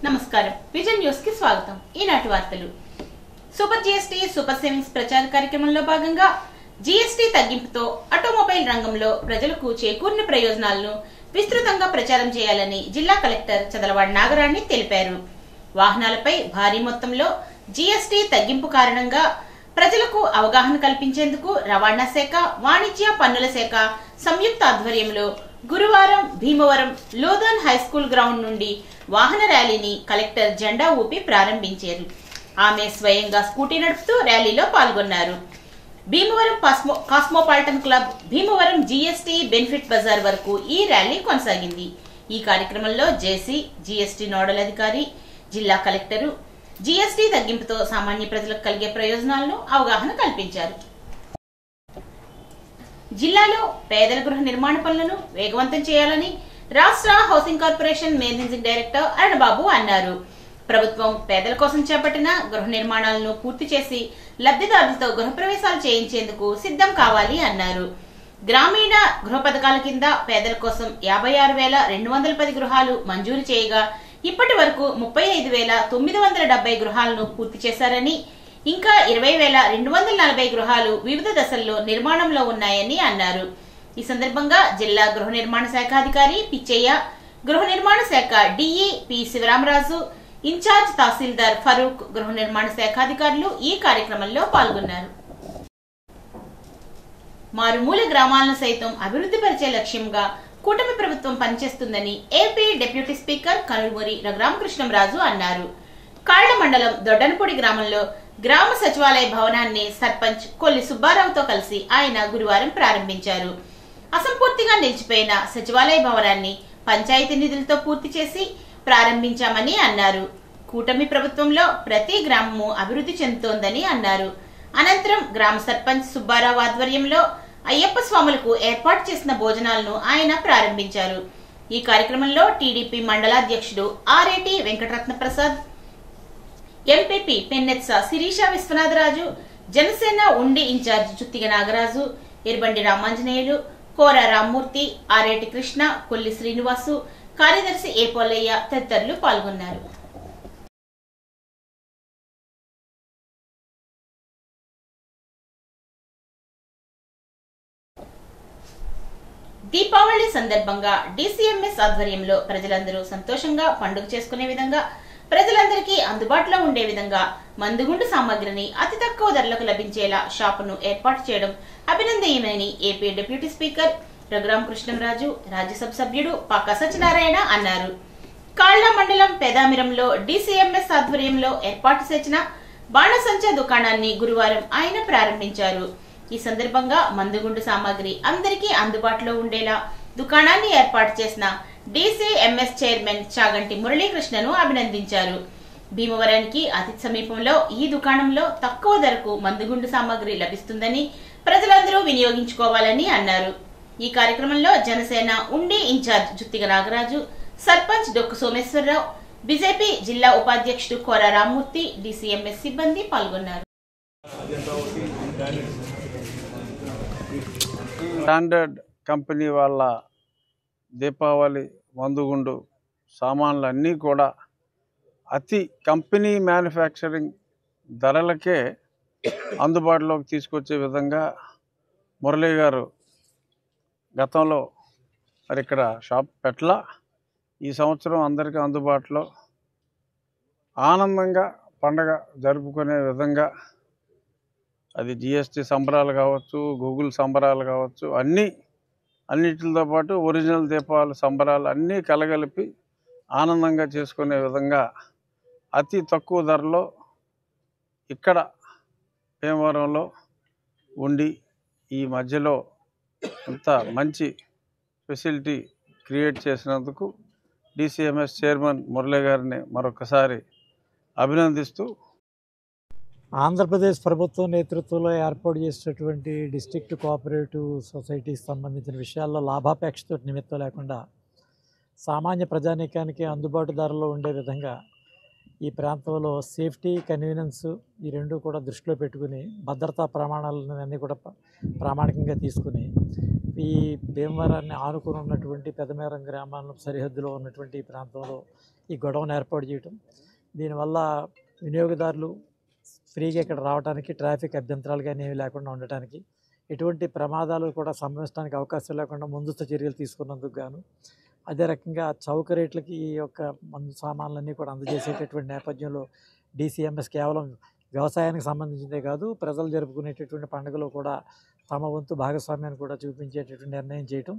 నమస్కారం vision news కి స్వాగతం। ఈనాటి వార్తలు। సూపర్ జీఎస్టీ సూపర్ సేవింగ్స్ ప్రచార కార్యక్రమంలో భాగంగా జీఎస్టీ తగ్గింపుతో ఆటోమొబైల్ రంగంలో ప్రజలకు చేకూరిన ప్రయోజనాలను విస్తృతంగా ప్రచారం చేయాలని జిల్లా కలెక్టర్ చదలవాడ నాగరాణి తెలిపారు। వాహనాలపై భారీ మొత్తంలో జీఎస్టీ తగ్గింపు కారణంగా ప్రజలకు అవగాహన కల్పించేందుకు రవాణా శాఖ, వాణిజ్య పన్నుల శాఖ సంయుక్త ఆధ్వర్యంలో గురువారం భీమవరం లోధన్ హై స్కూల్ గ్రౌండ్ నుండి వాహన ర్యాలీని కలెక్టర్ జెండా ఊపి ప్రారంభించారు। ఆమె స్వయంగా స్కూటీ నడుపుతూ ర్యాలీలో పాల్గొన్నారు। Bhimavaram cosmopolitan club, Bhimavaram GST benefit బజార్ వరకు ఈ ర్యాలీ కొనసాగింది। ఈ కార్యక్రమంలో జేసీ, జీఎస్టీ నోడల్ అధికారి, జిల్లా కలెక్టరు జీఎస్టీ తగ్గింపుతో సామాన్య ప్రజలకు కలిగే ప్రయోజనాలను అవగాహన కల్పించారు। జిల్లాలో పేదల గృహ నిర్మాణ పనులను వేగవంతం చేయాలని రాష్ట్ర housing corporation managing director Arunababu అన్నారు। ప్రభుత్వం పేదల కోసం చేపట్టిన గృహ నిర్మాణాలను పూర్తి చేసి లబ్ధిదారులతో గృహప్రవేశాలు చేయించేందుకు సిద్ధం కావాలి అన్నారు। గ్రామీణ గృహ పథకాల కింద పేదల కోసం 56,210 గృహాలు మంజూరు చేయగా ఇప్పటి వరకు 35,970 గృహాలను పూర్తి చేశారని, ఇంకా 20,240 గృహాలు వివిధ దశల్లో నిర్మాణంలో ఉన్నాయని అన్నారు। ఈ సందర్భంగా జిల్లా గృహ నిర్మాణ శాఖ అధికారి పిచ్చయ్య, గృహ నిర్మాణ శాఖ డిఈ పి శివరామరాజు, ఇన్ఛార్జ్ తహసీల్దార్ ఫరూక్, గృహ నిర్మాణ శాఖ అధికారులు ఈ కార్యక్రమంలో పాల్గొన్నారు। మారుమూల గ్రామాలను సైతం అభివృద్ధి పరిచే లక్ష్యంగా కూటమి ప్రభుత్వం పనిచేస్తుందని AP deputy speaker Kanumuri Raghurama Krishnam Raju అన్నారు। కాళ్ల మండలం దొడ్డనపూడి గ్రామంలో గ్రామ సచివాలయ భవనాన్ని సర్పంచ్ కొల్లి సుబ్బారావుతో కలిసి ఆయన గురువారం ప్రారంభించారు। అసంపూర్తిగా నిలిచిపోయిన సచివాలయ భవనాన్ని పంచాయతీ నిధులతో పూర్తి చేసి ప్రారంభించామని అన్నారు। కూటమి ప్రభుత్వంలో ప్రతి గ్రామము అభివృద్ధి చెందుతోందని అన్నారు। అనంతరం గ్రామ సర్పంచ్ సుబ్బారావు ఆధ్వర్యంలో అయ్యప్ప స్వాములకు ఏర్పాటు చేసిన భోజనాలను ఆయన ప్రారంభించారు। ఈ కార్యక్రమంలో టీడీపీ మండలాధ్యక్షుడు ఆర్ఏటి వెంకటరత్న ప్రసాద్, ఎంపీపీ పెన్నెత్స శిరీష విశ్వనాథరాజు, జనసేన ఉండి ఇన్ఛార్జ్ చుత్తిగ నాగరాజు, ఎర్బండి రామాంజనేయులు, కోర రామ్మూర్తి, ఆరేటి కృష్ణ, కొల్లి శ్రీనివాసు, కార్యదర్శి ఏ పోలయ్య తదితరులు పాల్గొన్నారు। దీపావళి సందర్భంగా డీసీఎంఎస్ ఆధ్వర్యంలో ప్రజలందరూ సంతోషంగా పండుగ చేసుకునే విధంగా, ప్రజలందరికీ అందుబాటులో ఉండే విధంగా మందుగుండు సామాగ్రిని అతి తక్కువ ధరలకు లభించేలా షాపును ఏర్పాటు చేయడం అభినందనీయమని AP deputy speaker Raghurama Krishnam Raju, Rajya Sabha సభ్యుడు పాకా సత్యనారాయణ అన్నారు। కాళ్ల మండలం పెదామిరంలో డీసీఎంఎస్ ఆధ్వర్యంలో ఏర్పాటు చేసిన బాణసంచా దుకాణాన్ని గురువారం ఆయన ప్రారంభించారు। ఈ సందర్భంగా మందుగుండు సామాగ్రి అందరికీ అందుబాటులో ఉండేలా దుకాణాన్ని ఏర్పాటు చేసిన డీసీఎంఎస్ చైర్మన్ చాగంటి మురళీకృష్ణను అభినందించారు। భీమవరానికి అతి సమీపంలో ఈ దుకాణంలో తక్కువ ధరకు మందుగుండు సామాగ్రి లభిస్తుందని ప్రజలందరూ వినియోగించుకోవాలని అన్నారు। ఈ కార్యక్రమంలో జనసేన ఉండి ఇన్ఛార్జ్ జుత్తిగ నాగరాజు, సర్పంచ్ డొక్కు సోమేశ్వరరావు, బీజేపీ జిల్లా ఉపాధ్యక్షుడు కోర రామ్మూర్తి, డీసీఎంఎస్ సిబ్బంది పాల్గొన్నారు। స్టాండర్డ్ కంపెనీ వాళ్ళ దీపావళి మందుగుండు సామాన్లు అన్నీ కూడా అతి కంపెనీ మ్యానుఫ్యాక్చరింగ్ ధరలకే అందుబాటులోకి తీసుకొచ్చే విధంగా మురళీ గారు గతంలో మరి ఇక్కడ షాప్ పెట్టలా, ఈ సంవత్సరం అందరికీ అందుబాటులో ఆనందంగా పండగ జరుపుకునే విధంగా, అది జిఎస్టీ సంబరాలు కావచ్చు, గూగుల్ సంబరాలు కావచ్చు, అన్నిటితో పాటు ఒరిజినల్ దీపావళి సంబరాలు అన్నీ కలగలిపి ఆనందంగా చేసుకునే విధంగా అతి తక్కువ ధరలో ఇక్కడ భీమవరంలో ఉండి ఈ మధ్యలో అంత మంచి ఫెసిలిటీ క్రియేట్ చేసినందుకు డీసీఎంఎస్ చైర్మన్ మురళీ గారిని మరొకసారి అభినందిస్తూ, ఆంధ్రప్రదేశ్ ప్రభుత్వం నేతృత్వంలో ఏర్పాటు చేసినటువంటి డిస్ట్రిక్ట్ కోఆపరేటివ్ సొసైటీకి సంబంధించిన విషయాల్లో లాభాపేక్షతో నిమిత్తం లేకుండా సామాన్య ప్రజానీకానికి అందుబాటు ధరలో ఉండే విధంగా ఈ ప్రాంతంలో సేఫ్టీ, కన్వీనియన్స్ ఈ రెండు కూడా దృష్టిలో పెట్టుకుని భద్రతా ప్రమాణాలన్నీ కూడా ప్రామాణికంగా తీసుకుని ఈ భీమవరాన్ని ఆనుకుని ఉన్నటువంటి పెదమేరం గ్రామాల సరిహద్దులో ఉన్నటువంటి ఈ ప్రాంతంలో ఈ గొడవను ఏర్పాటు చేయటం, దీనివల్ల వినియోగదారులు ఫ్రీగా ఇక్కడ రావడానికి, ట్రాఫిక్ అభ్యంతరాలు కానీ ఏమీ లేకుండా ఉండటానికి, ఎటువంటి ప్రమాదాలు కూడా సంభవించడానికి అవకాశం లేకుండా ముందస్తు చర్యలు తీసుకున్నందుకు గాను, అదే రకంగా చౌక రేట్లకి ఈ యొక్క మందు సామాన్లన్నీ కూడా అందజేసేటటువంటి నేపథ్యంలో DCMS కేవలం వ్యవసాయానికి సంబంధించిందే కాదు, ప్రజలు జరుపుకునేటటువంటి పండుగలో కూడా తమ వంతు భాగస్వామ్యాన్ని కూడా చూపించేటటువంటి నిర్ణయం చేయటం.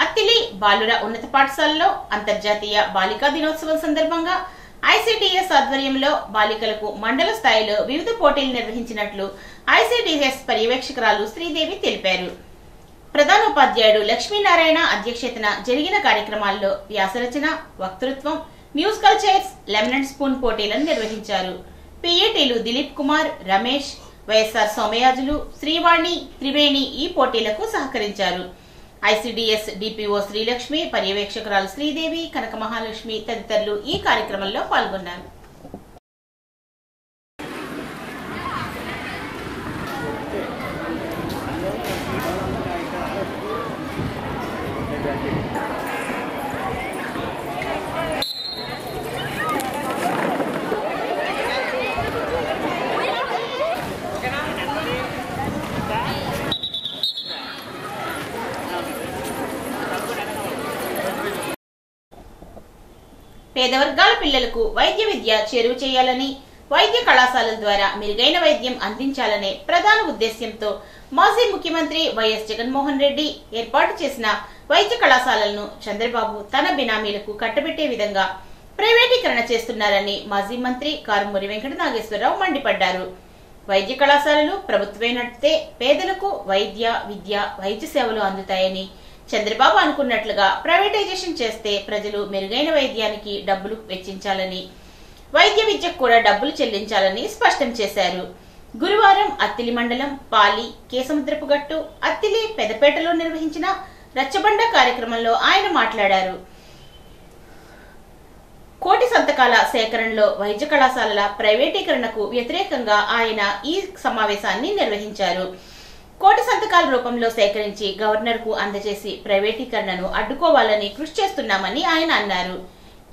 అత్తిలి బాలుర ఉన్నత పాఠశాలలో అంతర్జాతీయ బాలికా దినోత్సవం సందర్భంగా ICDS ఆధ్వర్యంలో బాలికలకు మండల స్థాయిలో వివిధ పోటీలు నిర్వహించినట్లు ICDS పర్యవేక్షకురాలు శ్రీదేవి తెలిపారు. ప్రధానోపాధ్యాయుడు లక్ష్మీనారాయణ అధ్యక్షతన జరిగిన కార్యక్రమాల్లో వ్యాసరచన, వక్తృత్వం, musical chairs, lemon and spoon పోటీలను నిర్వహించారు. PATలు దిలీప్ కుమార్, రమేష్, వైఎస్ఆర్ సోమయాజులు, శ్రీవాణి, త్రివేణి ఈ పోటీలకు సహకరించారు. ICDS DPO శ్రీలక్ష్మి, పర్యవేక్షకురాలు శ్రీదేవి, కనక మహాలక్ష్మి తదితరులు ఈ కార్యక్రమంలో పాల్గొన్నారు. పేద వర్గాల పిల్లలకు వైద్య విద్య చేరువ చేయాలని, వైద్య కళాశాలల ద్వారా మెరుగైన వైద్యం అందించాలనే ప్రధాన ఉద్దేశ్యంతో మాజీ ముఖ్యమంత్రి వైఎస్ జగన్మోహన్ రెడ్డి ఏర్పాటు చేసిన వైద్య కళాశాలలను చంద్రబాబు తన బినామీలకు కట్టబెట్టే విధంగా ప్రైవేటీకరణ చేస్తున్నారని మాజీ మంత్రి కారుమూరి వెంకట నాగేశ్వరరావు మండిపడ్డారు. వైద్య కళాశాలలు ప్రభుత్వమే నడిపితే పేదలకు వైద్య, విద్య, వైద్య సేవలు అందుతాయని, చంద్రబాబు అనుకున్నట్లుగా ప్రైవేటైజేషన్ చేస్తే ప్రజలు మెరుగైన వైద్యానికి డబ్బులు వెచ్చించాలని, వైద్య విద్యకు కూడా డబ్బులు చెల్లించాలని స్పష్టం చేశారు. గురువారం అత్తిలి మండలం పాలి, కేసముద్రపుగట్టు, అత్తిలి, పెదపేటలో నిర్వహించిన రచ్చబండ కార్యక్రమంలో ఆయన మాట్లాడారు. కోటి సంతకాల సేకరణలో వైద్య కళాశాలల ప్రైవేటీకరణకు వ్యతిరేకంగా ఆయన ఈ సమావేశాన్ని నిర్వహించారు. కోటి సంతకాల రూపంలో సేకరించి గవర్నర్ కు అందజేసి ప్రైవేటీకరణను అడ్డుకోవాలని కృషి చేస్తున్నామని ఆయన అన్నారు.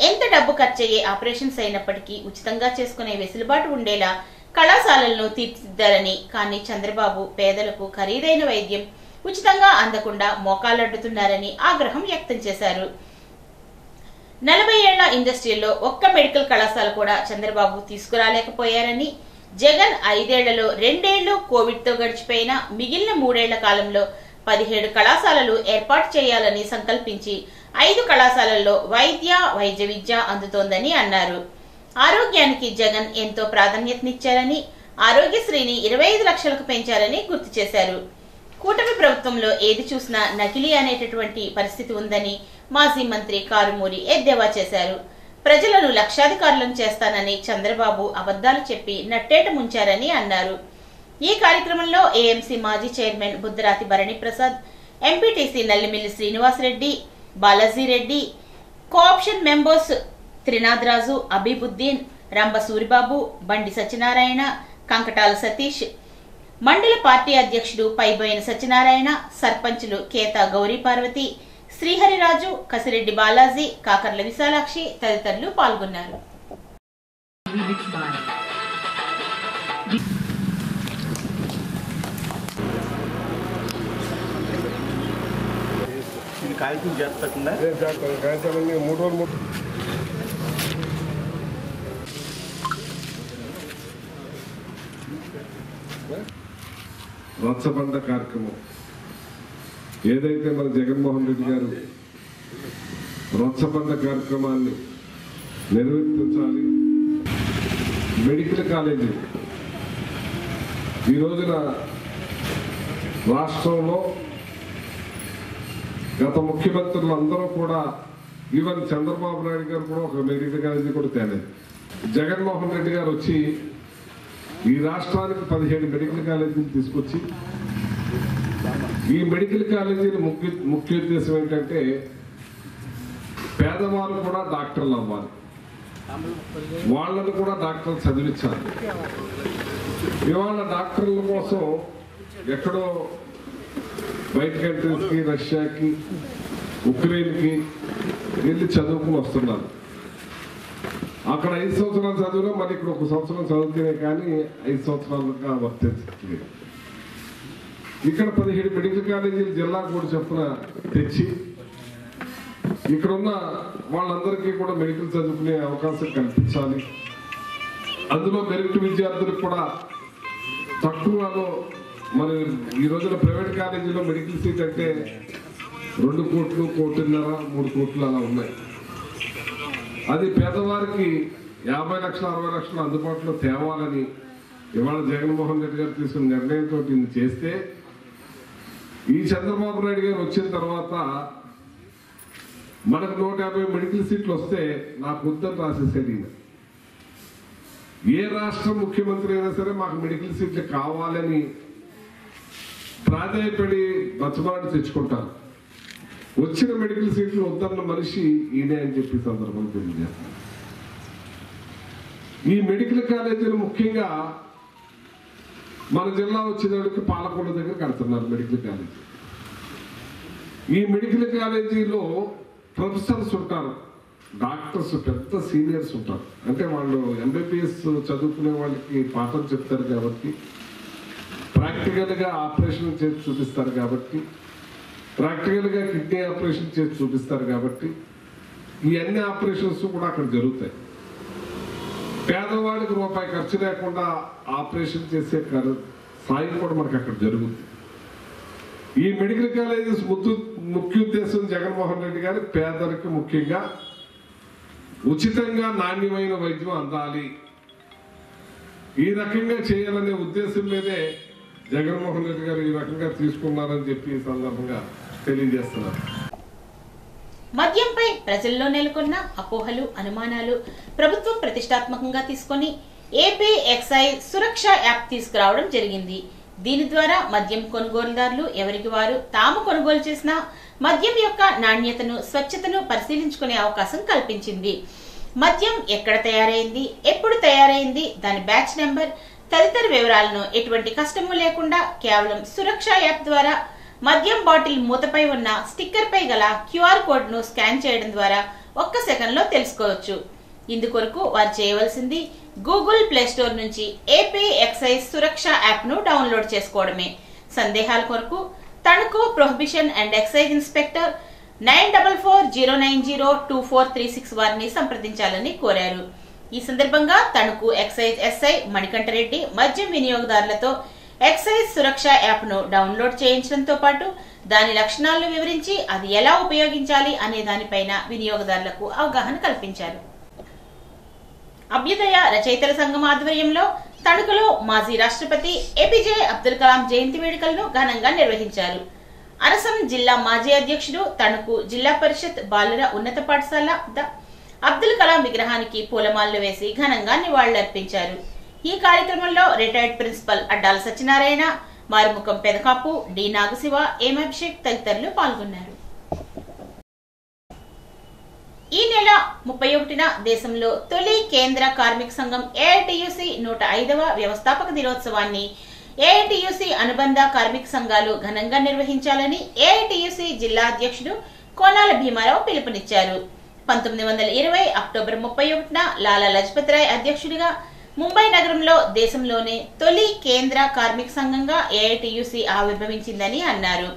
ఎంత డబ్బు ఖర్చయ్యే ఆపరేషన్స్ అయినప్పటికీ ఉచితంగా చేసుకునే వెసులుబాటు ఉండేలా కళాశాలలను తీర్చిదిద్దారని, కానీ చంద్రబాబు పేదలకు ఖరీదైన వైద్యం ఉచితంగా అందకుండా మోకాలడ్డుతున్నారని ఆగ్రహం వ్యక్తం చేశారు. 40 ఏళ్ల ఇండస్ట్రీలో ఒక్క మెడికల్ కళాశాల కూడా చంద్రబాబు తీసుకురాలేకపోయారని, జగన్ 5 ఏళ్లలో 2 ఏళ్లు కోవిడ్ తో గడిచిపోయినా మిగిలిన 3 ఏళ్ల కాలంలో 17 కళాశాలలు ఏర్పాటు చేయాలని సంకల్పించి 5 కళాశాలల్లో వైద్య విద్య అందుతోందని అన్నారు. ఆరోగ్యానికి జగన్ ఎంతో ప్రాధాన్యతనిచ్చారని, ఆరోగ్యశ్రీని 25 లక్షలకు పెంచారని గుర్తు చేశారు. కూటమి ప్రభుత్వంలో ఏది చూసినా నకిలీ అనేటటువంటి పరిస్థితి ఉందని మాజీ మంత్రి కారుమూరి ఎద్దేవా చేశారు. ప్రజలను లక్షాధికారులను చేస్తానని చంద్రబాబు అబద్దాలు చెప్పి నట్టేట ముంచారని అన్నారు. ఈ కార్యక్రమంలో AMC మాజీ chairman Buddharati Bharani Prasad, MPTC Nallimilli Srinivasareddy, Balajireddy, cooption members Trinath Raju, Abibuddin, Ramba Suribabu, Bandi Satyanarayana, Kankatala Satish, మండల పార్టీ అధ్యక్షుడు పైబోయిన సత్యనారాయణ, సర్పంచులు కేత గౌరీ పార్వతి, శ్రీహరిరాజు, కసిరెడ్డి బాలాజీ, కాకర్ల విశాలాక్షి తదితరులు పాల్గొన్నారు. రచ్చబండ కార్యక్రమం ఏదైతే మన జగన్మోహన్ రెడ్డి గారు రచ్చబండ కార్యక్రమాన్ని నిర్వర్తించాలి. మెడికల్ కాలేజీ ఈ రోజున రాష్ట్రంలో గత ముఖ్యమంత్రులు అందరూ కూడా, ఈవెన్ చంద్రబాబు నాయుడు గారు కూడా ఒక మెడికల్ కాలేజీ కూడా తేలేదు. జగన్మోహన్ రెడ్డి గారు వచ్చి ఈ రాష్ట్రానికి 17 మెడికల్ కాలేజీలు తీసుకొచ్చి, ఈ మెడికల్ కాలేజీల ముఖ్య ఉద్దేశం ఏంటంటే పేదవాళ్ళు కూడా డాక్టర్లు అవ్వాలి, వాళ్ళను కూడా డాక్టర్లు చదివించాలి. ఇవాళ డాక్టర్ల కోసం ఎక్కడో బయట కంట్రీస్కి, రష్యాకి, ఉక్రెయిన్కి వెళ్ళి చదువుకుని వస్తున్నారు. అక్కడ 5 సంవత్సరాలు చదివినా మరి ఇక్కడ 1 సంవత్సరం చదివితేనే కానీ 5 సంవత్సరాలుగా వర్తించట్లేదు. ఇక్కడ 17 మెడికల్ కాలేజీలు జిల్లా కూడా చొప్పున తెచ్చి ఇక్కడున్న వాళ్ళందరికీ కూడా మెడికల్ చదువుకునే అవకాశం కల్పించాలి. అందులో మెరిట్ విద్యార్థులకు కూడా తక్కువలో మరి ఈ రోజున ప్రైవేట్ కాలేజీలో మెడికల్ సీట్ అంటే 2 కోట్లు, 1.5 కోట్లు, 3 కోట్లు అలా ఉన్నాయి. అది పేదవారికి 50 లక్షలు, 60 లక్షలు అందుబాటులో తేవాలని ఇవాళ జగన్మోహన్ రెడ్డి గారు తీసుకున్న నిర్ణయంతో ఇది చేస్తే, ఈ చంద్రబాబు నాయుడు గారు వచ్చిన తర్వాత మనకు 150 మెడికల్ సీట్లు వస్తే నాకు వద్దని రాసేసాడు ఈయన. ఏ రాష్ట్ర ముఖ్యమంత్రి అయినా సరే మాకు మెడికల్ సీట్లు కావాలని ప్రాధాయపడి బచ్చబాటు తెచ్చుకుంటారు. వచ్చిన మెడికల్ సీట్లు వద్దన్న మనిషి ఈయనే అని చెప్పి సందర్భంగా తెలియజేస్తారు. ఈ మెడికల్ కాలేజీలు ముఖ్యంగా మన జిల్లా వచ్చేదానికి పాలకొండ దగ్గర కడుతున్నారు మెడికల్ కాలేజీ. ఈ మెడికల్ కాలేజీలో ప్రొఫెసర్స్ ఉంటారు, డాక్టర్స్, పెద్ద సీనియర్స్ ఉంటారు. అంటే వాళ్ళు MBBS చదువుకునే వాళ్ళకి పాఠం చెప్తారు కాబట్టి, ప్రాక్టికల్గా ఆపరేషన్ చేసి చూపిస్తారు కాబట్టి, ప్రాక్టికల్గా కిడ్నీ ఆపరేషన్ చేసి చూపిస్తారు కాబట్టి ఈ అన్ని ఆపరేషన్స్ కూడా అక్కడ జరుగుతాయి. పేదవాడికి రూపాయి ఖర్చు లేకుండా ఆపరేషన్ చేసే సాయం కూడా మనకు అక్కడ జరుగుతుంది. ఈ మెడికల్ కాలేజెస్ ముఖ్య ఉద్దేశం జగన్మోహన్ రెడ్డి గారి పేదలకు ముఖ్యంగా ఉచితంగా నాణ్యమైన వైద్యం అందాలి, ఈ రకంగా చేయాలనే ఉద్దేశం మీదే జగన్మోహన్ రెడ్డి గారు ఈ రకంగా తీసుకున్నారని చెప్పి ఈ సందర్భంగా తెలియజేస్తున్నారు. మద్యంపై ప్రజల్లో నెలకొన్న అపోహలు, అనుమానాలు ప్రభుత్వం ప్రతిష్టాత్మకంగా తీసుకొని ఏపీ ఎక్సైజ్ సురక్ష యాప్ తీసుకురావడం జరిగింది. దీని ద్వారా మద్యం కొనుగోలుదారులు ఎవరికి వారు తాము కొనుగోలు చేసిన మద్యం యొక్క నాణ్యతను, స్వచ్ఛతను పరిశీలించుకునే అవకాశం కల్పించింది. మద్యం ఎక్కడ తయారైంది, ఎప్పుడు తయారైంది, దాని బ్యాచ్ నెంబర్ తదితర వివరాలను ఎటువంటి కష్టము లేకుండా కేవలం సురక్ష యాప్ ద్వారా మద్యం బాటిల్ మూతపై ఉన్న స్టిక్కర్ పై గల QR కోడ్ ను స్కాన్ చేయడం ద్వారా 1 సెకండ్లో తెలుసుకోవచ్చు. ఇందుకొరకు వారు చేయవలసింది గూగుల్ ప్లే స్టోర్ నుంచి ఏపీ ఎక్సైజ్ సురక్ష యాప్ ను డౌన్లోడ్ చేసుకోవడమే. సందేహాల కొరకు Tanuku prohibition and excise inspector 9440902436 వారిని సంప్రదించాలని కోరారు. ఈ సందర్భంగా తణుకు ఎక్సైజ్ SI మణికంఠరెడ్డి మద్యం వినియోగదారులతో ఎక్సైజ్ సురక్ష యాప్ ను డౌన్లోడ్ చేయించడంతో పాటు దాని లక్షణాలను వివరించి అది ఎలా ఉపయోగించాలి అనే దానిపైన వినియోగదారులకు అవగాహన కల్పించారు. అభ్యుదయ రచయితల సంఘం ఆధ్వర్యంలో తణుకులో మాజీ రాష్ట్రపతి APJ అబ్దుల్ కలాం జయంతి వేడుకలను ఘనంగా నిర్వహించారు. అరసం జిల్లా మాజీ అధ్యక్షుడు, తణుకు జిల్లా పరిషత్ బాలుర ఉన్నత పాఠశాల అబ్దుల్ కలాం విగ్రహానికి పూలమాలలు వేసి ఘనంగా నివాళులర్పించారు. ఈ కార్యక్రమంలో retired principal Addala Satyanarayana, Marumukham Pedakapu, D Nagasiva, M Abhishek తదితరులు పాల్గొన్నారు. ఈ నెల 31న దేశంలో తొలి కేంద్ర కార్మిక సంఘం AITUC 105వ వ్యవస్థాపక దినోత్సవాన్ని AITUC అనుబంధ కార్మిక సంఘాలు ఘనంగా నిర్వహించాలని AITUC జిల్లా అధ్యక్షుడు కోనాల భీమారావు పిలుపునిచ్చారు. 1920 అక్టోబర్ 31న లాలా లజపత్ రాయ్ అధ్యక్షుడిగా ముంబై నగరంలో దేశంలోనే తొలి కేంద్ర కార్మిక సంఘంగా AITUC ఆవిర్భవించిందని అన్నారు.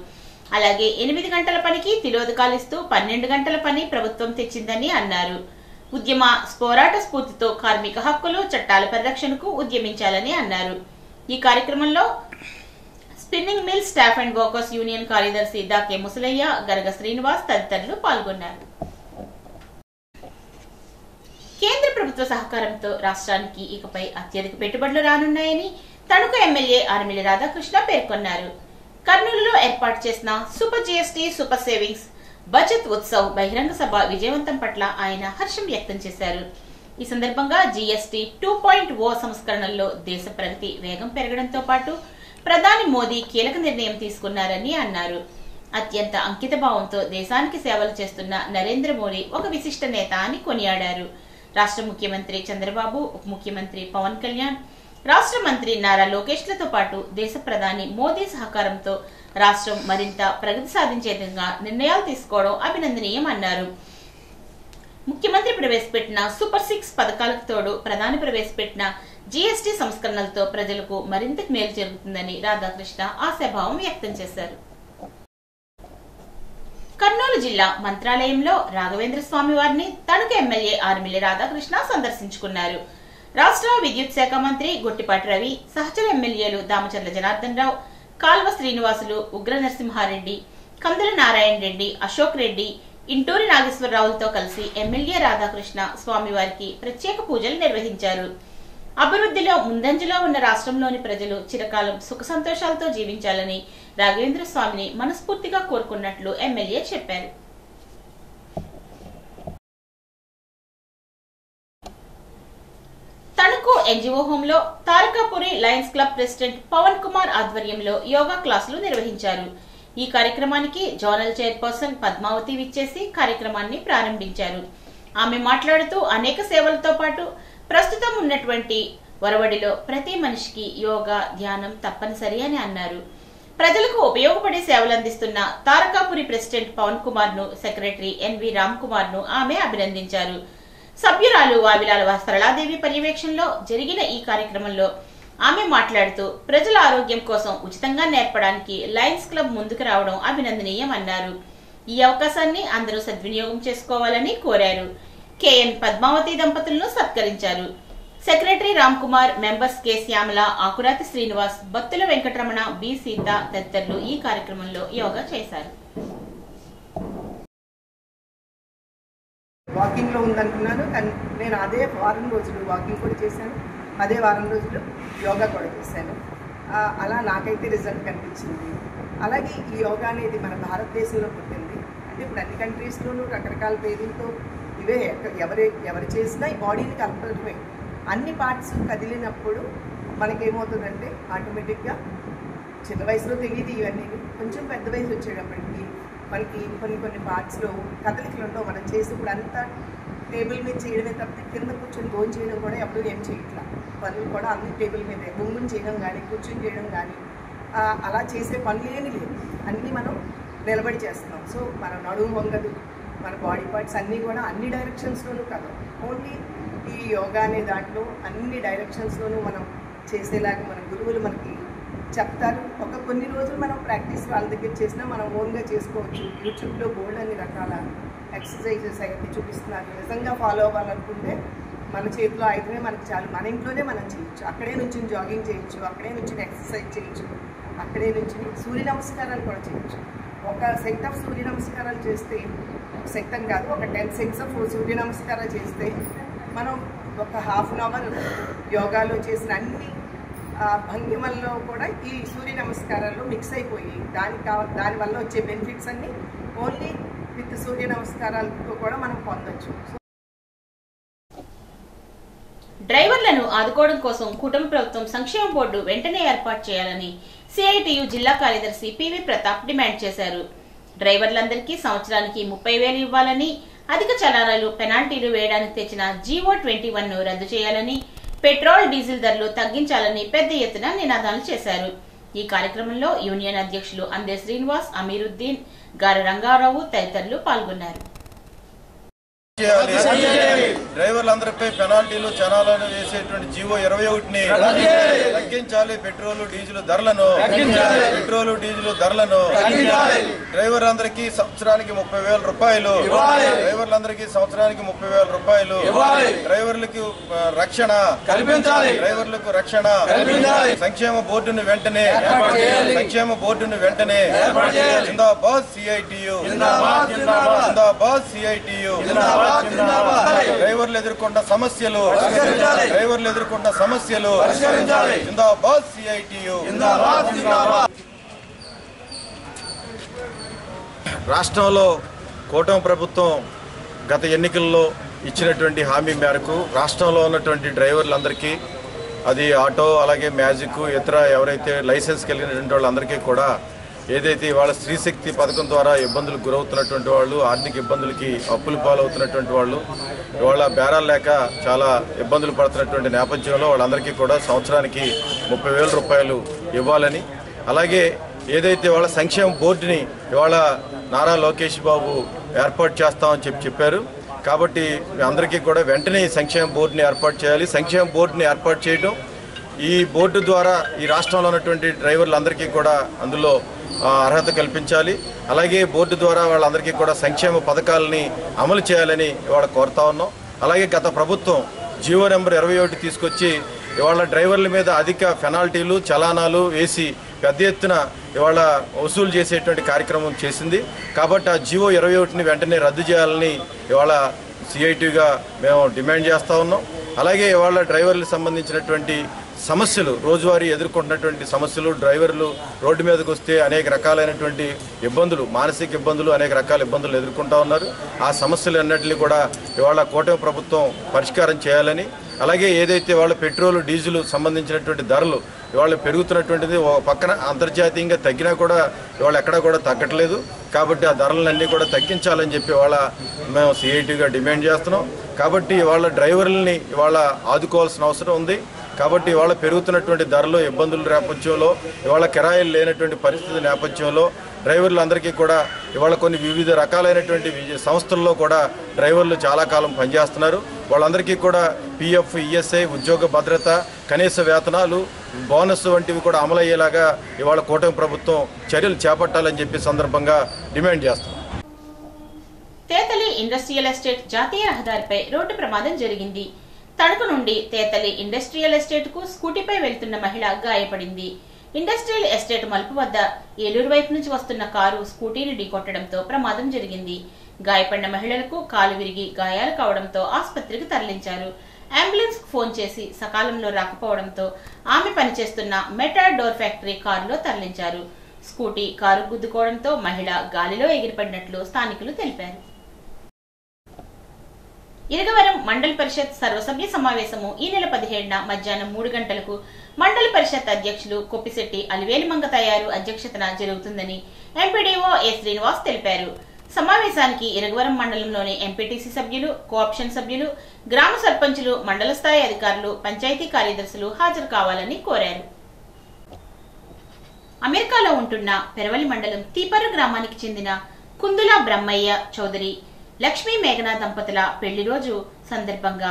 అలాగే 8 గంటల పనికి తిలోదకాలిస్తూ 12 గంటల పని ప్రభుత్వం తెచ్చిందని అన్నారు. ఉద్యమ పోరాట స్ఫూర్తితో కార్మిక హక్కులు, చట్టాల పరిరక్షణకు ఉద్యమించాలని అన్నారు. ఈ కార్యక్రమంలో spinning mill staff and workers union కార్యదర్శి దాకే ముసలయ్య, గరగ శ్రీనివాస్ తదితరులు పాల్గొన్నారు. కేంద్ర ప్రభుత్వ సహకారంతో రాష్ట్రానికి ఇకపై అత్యధిక పెట్టుబడులు రానున్నాయని తణుకు ఎమ్మెల్యే ఆర్మిలి రాధాకృష్ణ పేర్కొన్నారు. కర్నూలులో ఏర్పాటు చేసిన super GST super savings Bachat Utsav బహిరంగ సభ విజయవంతం పట్ల ఆయన హర్షం వ్యక్తం చేశారు. ఈ సందర్భంగా GST 2.0 సంస్కరణల్లో దేశ ప్రగతి వేగం పెరగడంతో పాటు ప్రధాని మోదీ కీలక నిర్ణయం తీసుకున్నారని అన్నారు. అత్యంత అంకిత భావంతో దేశానికి సేవలు చేస్తున్న నరేంద్ర మోదీ ఒక విశిష్ట నేత అని కొనియాడారు. రాష్ట్ర ముఖ్యమంత్రి చంద్రబాబు, ఉప ముఖ్యమంత్రి పవన్ కళ్యాణ్, రాష్ట్ర మంత్రి నారా లోకేష్లతో పాటు దేశ ప్రధాని మోదీ సహకారంతో రాష్ట్రం మరింత ప్రగతి సాధించే విధంగా నిర్ణయాలు తీసుకోవడం అభినందనీయమన్నారు. ముఖ్యమంత్రి ప్రవేశపెట్టిన సూపర్ 6 పథకాలకు తోడు ప్రధాని ప్రవేశపెట్టిన జీఎస్టీ సంస్కరణలతో ప్రజలకు మరింత మేలు జరుగుతుందని రాధాకృష్ణ ఆశాభావం వ్యక్తం చేశారు. కర్నూలు జిల్లా మంత్రాలయంలో రాఘవేంద్ర స్వామి వారిని తణుకు ఎమ్మెల్యే ఆర్మిల్లి రాధాకృష్ణ సందర్శించుకున్నారు. రాష్ట్ర విద్యుత్ శాఖ మంత్రి గొట్టిపాటి రవి, సహచర ఎమ్మెల్యేలు దామచర్ల జనార్దన్ రావు, కాల్వ శ్రీనివాసులు, ఉగ్ర నరసింహారెడ్డి, కందుల నారాయణ రెడ్డి, అశోక్ రెడ్డి, ఇంటూరి నాగేశ్వరరావులతో కలిసి ఎమ్మెల్యే రాధాకృష్ణ స్వామివారికి ప్రత్యేక పూజలు నిర్వహించారు. అభివృద్ధిలో ముందంజలో ఉన్న రాష్ట్రంలోని ప్రజలు చిరకాలం సుఖ సంతోషాలతో జీవించాలని రాఘవేంద్ర స్వామిని మనస్ఫూర్తిగా కోరుకున్నట్లు ఎమ్మెల్యే చెప్పారు. తణుకు ఎన్జిఓ హోంలో Tarakapuri lions club president Pavan Kumar ఆధ్వర్యంలో యోగా క్లాసులు నిర్వహించారు. ఈ కార్యక్రమానికి జోనల్ చైర్పర్సన్ పద్మావతి విచ్చేసి కార్యక్రమాన్ని ప్రారంభించారు. ఆమె మాట్లాడుతూ అనేక సేవలతో పాటు ప్రస్తుతం ఉన్నటువంటి వరవడిలో ప్రతి మనిషికి యోగా, ధ్యానం తప్పనిసరి అని అన్నారు. ప్రజలకు ఉపయోగపడే సేవలు అందిస్తున్న తారకాపురి ప్రెసిడెంట్ పవన్ కుమార్ ను, సెక్రటరీ ఎన్వి రామ్ కుమార్ ను ఆమె అభినందించారు. సభ్యురాలు వావిలాల సరళాదేవి పర్యవేక్షణలో జరిగిన ఈ కార్యక్రమంలో ఆమె మాట్లాడుతూ ప్రజల ఆరోగ్యం కోసం ఉచితంగా నేర్పడానికి లయన్స్ క్లబ్ ముందుకు రావడం అభినందనీయమన్నారు. ఈ అవకాశాన్ని అందరూ సద్వినియోగం చేసుకోవాలని కోరారు. కేఎన్ పద్మావతి దంపతులను సత్కరించారు. Secretary Ram Kumar, members K Shyamala, Akurathi Srinivas, Battula Venkataramana, B Sita తదితరులు ఈ కార్యక్రమంలో యోగా చేశారు. వాకింగ్ లో ఉందనుకున్నాను, కానీ నేను అదే వారం రోజులు వాకింగ్ కూడా చేశాను, అదే వారం రోజులు యోగా కూడా చేశాను. అలా నాకైతే రిజల్ట్ కనిపించింది. అలాగే ఈ యోగా అనేది మన భారతదేశంలో పుట్టింది. అంటే ఇప్పుడు అన్ని కంట్రీస్లోనూ రకరకాల పేర్లతో ఇవే ఎవరు చేసినా ఈ బాడీని కలపడమే. అన్ని పార్ట్స్ కదిలినప్పుడు మనకేమవుతుందంటే ఆటోమేటిక్గా చిన్న వయసులో తెలియదు ఇవన్నీ, కొంచెం పెద్ద వయసు వచ్చేటప్పటికి మనకి కొన్ని పార్ట్స్లో కదలికలు ఉండవు. మనం చేసినప్పుడు అంతా టేబుల్ మీద చేయడమే తప్పితే కింద కూర్చొని భోజనం చేయడం కూడా ఎప్పుడు ఏం చేయట్లా. పనులు కూడా అన్ని టేబుల్ మీదే బొంగుని చేయడం కానీ, కూర్చొని చేయడం కానీ అలా చేసే పనులు ఏమీ లేదు. అన్నీ మనం నిలబడి చేస్తున్నాం. సో మన నడుము వంగదు, మన బాడీ పార్ట్స్ అన్నీ కూడా అన్ని డైరెక్షన్స్లోనూ కాదు, ఓన్లీ ఈ యోగా అనే దాంట్లో అన్ని డైరెక్షన్స్లోనూ మనం చేసేలాగా మన గురువులు మనకి చెప్తారు. కొన్ని రోజులు మనం ప్రాక్టీస్ వాళ్ళ దగ్గర చేసినా మనం ఓన్గా చేసుకోవచ్చు. యూట్యూబ్లో బోల్డ్ అన్ని రకాల ఎక్సర్సైజెస్ అయితే చూపిస్తున్నారు. నిజంగా ఫాలో అవ్వాలనుకుంటే మన చేతిలో అయితేనే మనకి చాలు. మన ఇంట్లోనే మనం చేయొచ్చు. అక్కడే నుంచి జాగింగ్ చేయొచ్చు, అక్కడే నుంచి ఎక్సర్సైజ్ చేయొచ్చు, అక్కడే నుంచి సూర్య నమస్కారాలు కూడా చేయొచ్చు. ఒక సెట్ ఆఫ్ సూర్య నమస్కారాలు చేస్తే, సెట్ అని కాదు, ఒక 10 సెట్స్ ఆఫ్ సూర్య నమస్కారాలు చేస్తే మనం ఒక హాఫ్ అన్ అవర్ యోగాలో చేసిన అన్ని భంగిమల్లో కూడా ఈ సూర్య నమస్కారాల్లో మిక్స్ అయిపోయి దానివల్ల వచ్చే బెనిఫిట్స్ అన్ని ఓన్లీ విత్ సూర్య నమస్కారాలతో కూడా మనం పొందొచ్చు. డ్రైవర్లను ఆదుకోవడం కోసం కూటమి ప్రభుత్వం సంక్షేమ బోర్డు వెంటనే ఏర్పాటు చేయాలని సిఐటియు జిల్లా కార్యదర్శి పివి ప్రతాప్ డిమాండ్ చేశారు. డ్రైవర్లందరికీ సంవత్సరానికి 30,000 ఇవ్వాలని, అధిక చలానాలు, పెనాల్టీలు వేయడానికి తెచ్చిన జీవో 21 ను రద్దు చేయాలని, పెట్రోల్, డీజిల్ ధరలు తగ్గించాలని పెద్ద ఎత్తున నినాదాలు చేశారు. ఈ కార్యక్రమంలో యూనియన్ అధ్యక్షులు అందే శ్రీనివాస్, అమీరుద్దీన్, గారి రంగారావు తదితరులు పాల్గొన్నారు. డ్రైవర్లందరిపై పెనాల్టీలు, చలానాలు వేసేటువంటి జీవో 21ని తగ్గించాలి. పెట్రోల్, డీజిల్ ధరలను డ్రైవర్లందరికీ సంవత్సరానికి 30,000 రూపాయలు, డ్రైవర్లందరికీ సంవత్సరానికి 30,000 రూపాయలు, డ్రైవర్లకు రక్షణ కల్పించాలి, సంక్షేమ బోర్డును వెంటనే జిందాబాద్ సిఐటియు, డ్రైవర్లు ఎదుర్కొన్న సమస్యలు జిందాబాద్ సిఐటియు. రాష్ట్రంలో కూటమి ప్రభుత్వం గత ఎన్నికల్లో ఇచ్చినటువంటి హామీ మేరకు రాష్ట్రంలో ఉన్నటువంటి డ్రైవర్లందరికీ, అది ఆటో, అలాగే మ్యాజిక్, ఇతర ఎవరైతే లైసెన్స్ కలిగినటువంటి వాళ్ళందరికీ కూడా ఏదైతే ఇవాళ స్త్రీశక్తి పథకం ద్వారా ఇబ్బందులకు గురవుతున్నటువంటి వాళ్ళు, ఆర్థిక ఇబ్బందులకి అప్పులు పాలవుతున్నటువంటి వాళ్ళు, ఇవాళ బేరాలు లేక చాలా ఇబ్బందులు పడుతున్నటువంటి నేపథ్యంలో వాళ్ళందరికీ కూడా సంవత్సరానికి 30,000 రూపాయలు ఇవ్వాలని, అలాగే ఏదైతే వాళ్ళ సంక్షేమ బోర్డుని ఇవాళ నారా లోకేష్ బాబు ఏర్పాటు చేస్తామని చెప్పారు. కాబట్టి అందరికీ కూడా వెంటనే ఈ సంక్షేమ బోర్డుని ఏర్పాటు చేయాలి. సంక్షేమ బోర్డుని ఏర్పాటు చేయడం, ఈ బోర్డు ద్వారా ఈ రాష్ట్రంలో ఉన్నటువంటి డ్రైవర్లందరికీ కూడా అందులో అర్హత కల్పించాలి. అలాగే బోర్డు ద్వారా వాళ్ళందరికీ కూడా సంక్షేమ పథకాలని అమలు చేయాలని ఇవాళ కోరుతా ఉన్నాం. అలాగే గత ప్రభుత్వం జీవో నెంబర్ 21 తీసుకొచ్చి ఇవాళ డ్రైవర్ల మీద అధిక పెనాల్టీలు, చలానాలు వేసి పెద్ద ఎత్తున ఇవాళ వసూలు చేసేటువంటి కార్యక్రమం చేసింది. కాబట్టి ఆ జీవో 21ని వెంటనే రద్దు చేయాలని ఇవాళ సిఐటిగా మేము డిమాండ్ చేస్తూ ఉన్నాం. అలాగే ఇవాళ డ్రైవర్లకు సంబంధించినటువంటి సమస్యలు, రోజువారీ ఎదుర్కొంటున్నటువంటి సమస్యలు, డ్రైవర్లు రోడ్డు మీదకి వస్తే అనేక రకాలైనటువంటి ఇబ్బందులు, మానసిక ఇబ్బందులు, అనేక రకాల ఇబ్బందులు ఎదుర్కొంటూ ఉన్నారు. ఆ సమస్యలు అన్నింటినీ కూడా ఇవాళ కూటమి ప్రభుత్వం పరిష్కారం చేయాలని, అలాగే ఏదైతే వాళ్ళ పెట్రోల్, డీజిల్ సంబంధించినటువంటి ధరలు ఇవాళ పెరుగుతున్నటువంటిది ఒక పక్కన అంతర్జాతీయంగా తగ్గినా కూడా ఇవాళ ఎక్కడా కూడా తగ్గట్లేదు. కాబట్టి ఆ ధరలన్నీ కూడా తగ్గించాలని చెప్పి ఇవాళ మేము సిఐటిగా డిమాండ్ చేస్తున్నాం. కాబట్టి ఇవాళ డ్రైవర్లని ఇవాళ ఆదుకోవాల్సిన అవసరం ఉంది. కాబట్టి ఇవాళ పెరుగుతున్నటువంటి ధరలు, ఇబ్బందుల నేపథ్యంలో, ఇవాళ కిరాయిలు లేనటువంటి పరిస్థితి నేపథ్యంలో డ్రైవర్లందరికీ కూడా ఇవాళ కొన్ని వివిధ రకాలైనటువంటి సంస్థల్లో కూడా డ్రైవర్లు చాలా కాలం పనిచేస్తున్నారు. వాళ్ళందరికీ కూడా పిఎఫ్, ఈఎస్ఐ, ఉద్యోగ భద్రత, కనీస వేతనాలు, బోనస్ వంటివి కూడా అమలయ్యేలాగా ఇవాళ కూటమి ప్రభుత్వం చర్యలు చేపట్టాలని చెప్పి సందర్భంగా డిమాండ్ చేస్తాం. తేతలి ఇండస్ట్రియల్ ఎస్టేట్ జాతీయ రహదారిపై రోడ్డు ప్రమాదం జరిగింది. తణుకు నుండి తేతలి ఇండస్ట్రియల్ ఎస్టేట్ కు స్కూటీపై వెళ్తున్న మహిళ గాయపడింది. ఇండస్ట్రియల్ ఎస్టేట్ మలుపు వద్ద ఏలూరు వైపు నుంచి వస్తున్న కారు స్కూటీని ఢీకొట్టడంతో ప్రమాదం జరిగింది. గాయపడిన మహిళలకు కాలు విరిగి గాయాలు కావడంతో ఆసుపత్రికి తరలించారు. అంబులెన్స్ కు ఫోన్ చేసి సకాలంలో రాకపోవడంతో ఆమె పనిచేస్తున్న మెటార్ డోర్ ఫ్యాక్టరీ కారులో తరలించారు. స్కూటీ కారు గుద్దుకోవడంతో మహిళ గాలిలో ఎగిరిపడినట్లు స్థానికులు తెలిపారు. ఇరగవరం మండల పరిషత్ సర్వసభ్య సమావేశము ఈ నెల 17న మధ్యాహ్నం 3 గంటలకు మండల పరిషత్ అధ్యక్షులు కొప్పిశెట్టి అలివేలి మంగతయ్యారు అధ్యక్షతన జరుగుతుందని ఎంపీడీఓ ఏ శ్రీనివాస్ తెలిపారు. సమావేశానికి ఇరగవరం మండలంలోని ఎంపీటీసీ సభ్యులు, కోఆప్షన్ సభ్యులు, గ్రామ సర్పంచులు, మండల స్థాయి అధికారులు, పంచాయతీ కార్యదర్శులు హాజరు కావాలని కోరారు. అమెరికాలో ఉంటున్న పెరవలి మండలం తీపర్రు గ్రామానికి చెందిన కుందుల బ్రహ్మయ్య చౌదరి, లక్ష్మీ మేఘన దంపతుల పెళ్లి రోజు సందర్భంగా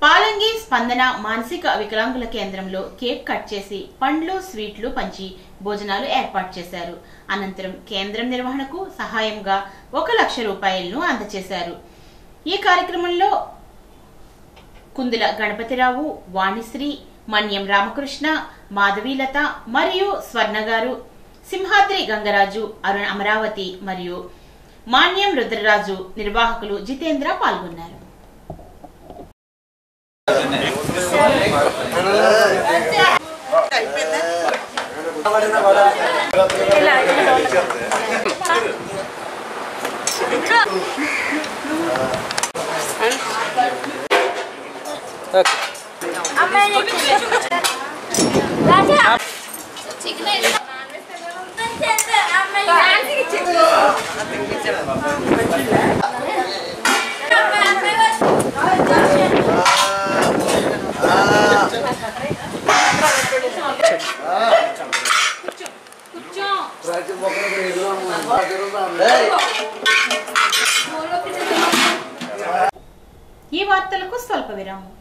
పాలంగి స్పందన మానసిక వికలాంగుల కేంద్రంలో కేక్ కట్ చేసి పండ్లు, స్వీట్లు పంచి భోజనాలు ఏర్పాటు చేశారు. అనంతరం కేంద్రం నిర్వహణకు సహాయంగా 1,00,000 రూపాయలను అందజేశారు. ఈ కార్యక్రమంలో కుందుల గణపతిరావు, వాణిశ్రీ, మన్యం రామకృష్ణ, మాధవీలత మరియు స్వర్ణగారు, సింహాద్రి గంగరాజు, అరుణ్ అమరావతి మరియు మాన్యం రుద్రరాజు, నిర్వాహకులు జితేంద్ర పాల్గొన్నారు. ఈ వార్తలకు స్వల్ప విరామం.